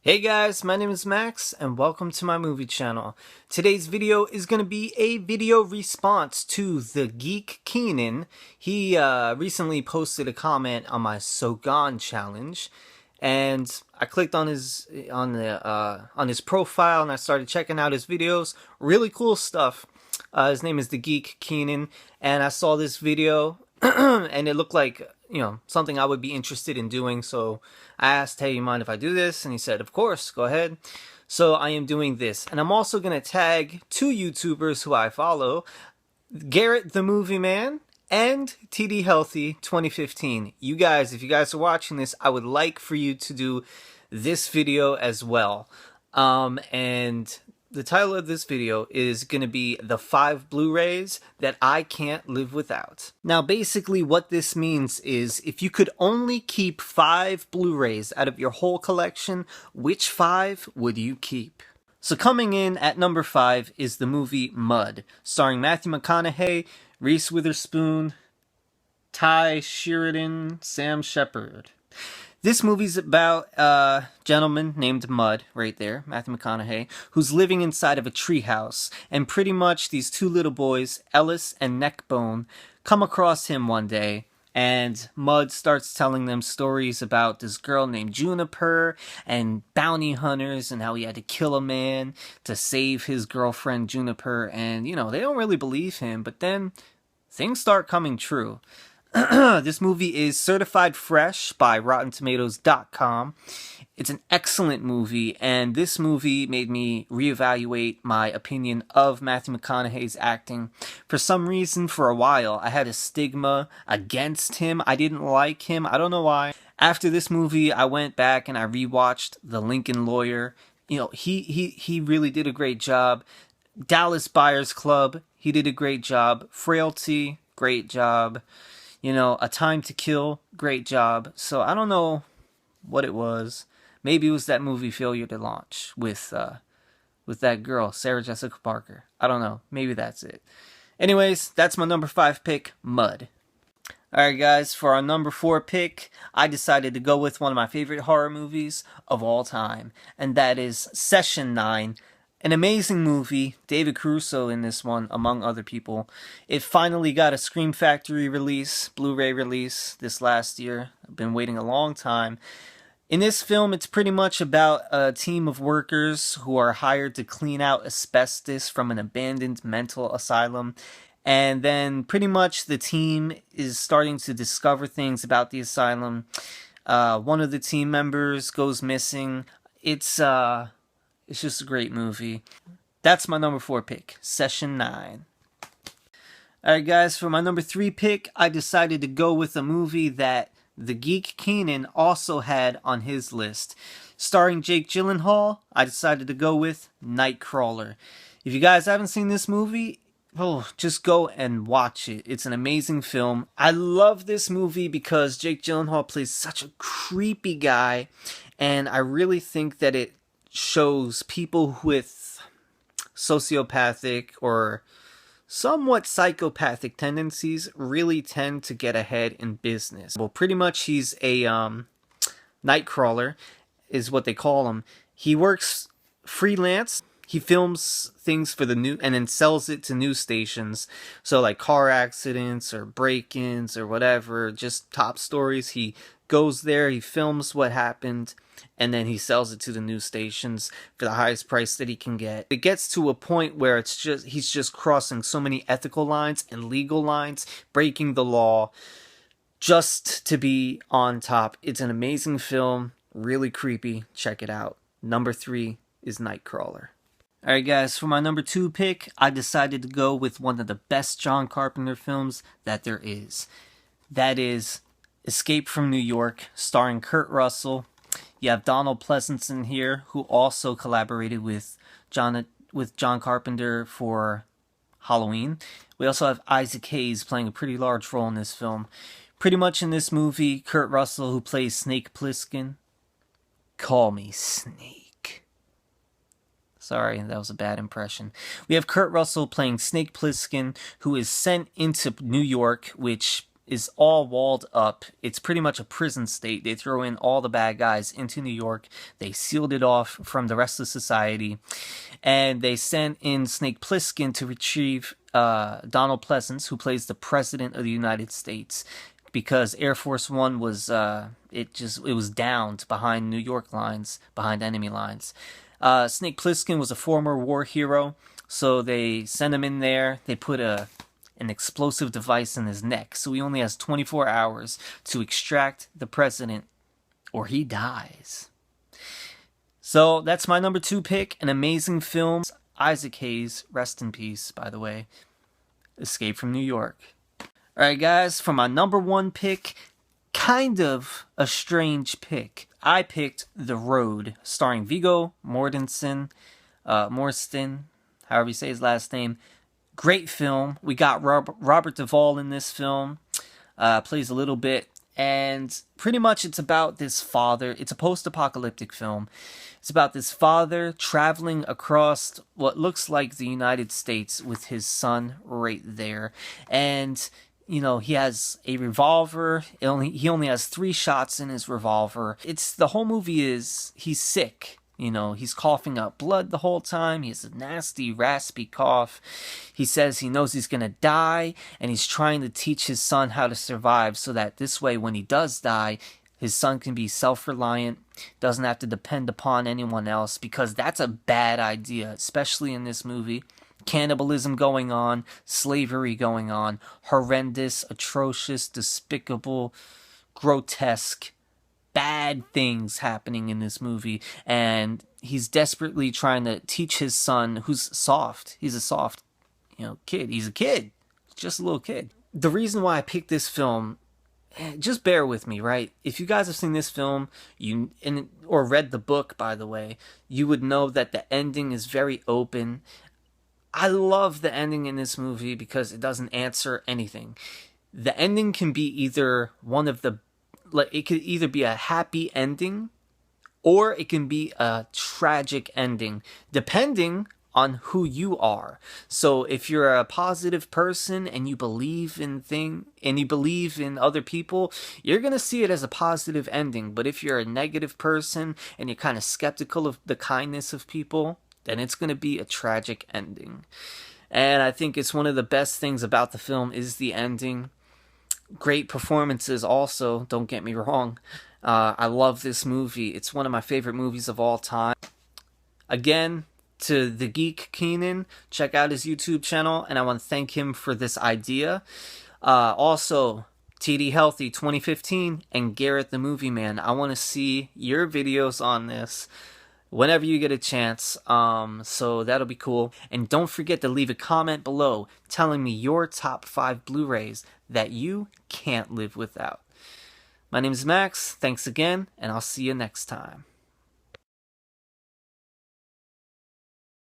Hey guys, my name is Max and welcome to my movie channel. Today's video is going to be a video response to the Geek Keenan. He recently posted a comment on my So Gone challenge, and I clicked on his profile and I started checking out his videos. Really cool stuff. His name is the Geek Keenan, and I saw this video and it looked like, something I would be interested in doing. So I asked, hey, you mind if I do this? And he said, of course, go ahead. So I am doing this. And I'm also going to tag two YouTubers who I follow, Garrett the Movie Man and TD Healthy 2015. You guys, if you guys are watching this, I would like for you to do this video as well. And the title of this video is going to be the 5 Blu-rays that I can't live without. Now, basically what this means is if you could only keep 5 Blu-rays out of your whole collection, which 5 would you keep? So coming in at number 5 is the movie Mud, starring Matthew McConaughey, Reese Witherspoon, Ty Sheridan, Sam Shepard. This movie's about a gentleman named Mud, right there, Matthew McConaughey, who's living inside of a treehouse, and pretty much these two little boys, Ellis and Neckbone, come across him one day, and Mud starts telling them stories about this girl named Juniper, and bounty hunters, and how he had to kill a man to save his girlfriend Juniper, and, they don't really believe him, but then things start coming true. This movie is certified fresh by RottenTomatoes.com. It's an excellent movie, and this movie made me reevaluate my opinion of Matthew McConaughey's acting. For some reason, for a while, I had a stigma against him. I didn't like him. I don't know why. After this movie, I went back and I rewatched The Lincoln Lawyer. He really did a great job. Dallas Buyers Club, he did a great job. Frailty, great job. A Time to Kill, great job. So I don't know what it was. Maybe it was that movie Failure to Launch with that girl, Sarah Jessica Parker. I don't know. Maybe that's it. Anyways, that's my number 5 pick, Mud. Alright guys, for our number 4 pick, I decided to go with one of my favorite horror movies of all time. And that is Session 9. An amazing movie, David Caruso in this one, among other people. It finally got a Scream Factory release, Blu-ray release, this last year. I've been waiting a long time. In this film, it's pretty much about a team of workers who are hired to clean out asbestos from an abandoned mental asylum. And then pretty much the team is starting to discover things about the asylum. One of the team members goes missing. It's just a great movie. That's my number 4 pick, Session 9. Alright guys, for my number 3 pick, I decided to go with a movie that the Geek Keenan also had on his list. Starring Jake Gyllenhaal, I decided to go with Nightcrawler. If you guys haven't seen this movie, just go and watch it. It's an amazing film. I love this movie because Jake Gyllenhaal plays such a creepy guy, and I really think that it shows people with sociopathic or somewhat psychopathic tendencies really tend to get ahead in business. Well, pretty much he's a Nightcrawler is what they call him. He works freelance. He films things for the new and then sells it to news stations. So like car accidents or break-ins or whatever, just top stories. He goes there, he films what happened, and then he sells it to the news stations for the highest price that he can get. It gets to a point where he's just crossing so many ethical lines and legal lines, breaking the law just to be on top. It's an amazing film, really creepy. Check it out. Number 3 is Nightcrawler. Alright guys, for my number 2 pick, I decided to go with one of the best John Carpenter films that there is. That is Escape from New York, starring Kurt Russell. You have Donald Pleasence in here, who also collaborated with John Carpenter for Halloween. We also have Isaac Hayes playing a pretty large role in this film. Pretty much in this movie, Kurt Russell, who plays Snake Plissken. Call me Snake. Sorry, that was a bad impression. We have Kurt Russell playing Snake Plissken, who is sent into New York, which is all walled up. It's pretty much a prison state. They throw in all the bad guys into New York. They sealed it off from the rest of society. And they sent in Snake Plissken to retrieve Donald Pleasance, who plays the President of the United States, because Air Force One was it was downed behind New York lines, behind enemy lines. Snake Plissken was a former war hero, so they sent him in there. They put an explosive device in his neck, so he only has 24 hours to extract the president, or he dies. So that's my number 2 pick, an amazing film. Isaac Hayes, rest in peace, by the way. Escape from New York. Alright guys, for my number 1 pick, kind of a strange pick. I picked The Road, starring Viggo Mortensen, however you say his last name. Great film. We got Robert Duvall in this film. Plays a little bit. And pretty much it's about this father. It's a post-apocalyptic film. It's about this father traveling across what looks like the United States with his son right there. And, you know, he has a revolver. He only has 3 shots in his revolver. The whole movie is he's sick. You know, he's coughing up blood the whole time. He has a nasty, raspy cough. He says he knows he's going to die, and he's trying to teach his son how to survive so that this way, when he does die, his son can be self-reliant, doesn't have to depend upon anyone else, because that's a bad idea, especially in this movie. Cannibalism going on, slavery going on, horrendous, atrocious, despicable, grotesque, bad things happening in this movie, and he's desperately trying to teach his son, who's soft. He's a soft, kid. He's a kid, just a little kid. The reason why I picked this film, just bear with me, right? If you guys have seen this film, or read the book, by the way, you would know that the ending is very open. I love the ending in this movie because it doesn't answer anything. The ending can be either it could either be a happy ending or it can be a tragic ending, depending on who you are. So if you're a positive person and you believe in other people, you're going to see it as a positive ending. But if you're a negative person and you're kind of skeptical of the kindness of people, then it's going to be a tragic ending. And I think it's one of the best things about the film is the ending. Great performances also, don't get me wrong. I love this movie. It's one of my favorite movies of all time. Again, to the Geek Keenan, check out his YouTube channel, and I want to thank him for this idea. Also, TD Healthy 2015 and Garrett the Movie Man. I want to see your videos on this whenever you get a chance, so that'll be cool. And don't forget to leave a comment below telling me your top 5 Blu-rays that you can't live without. My name is Max, thanks again, and I'll see you next time.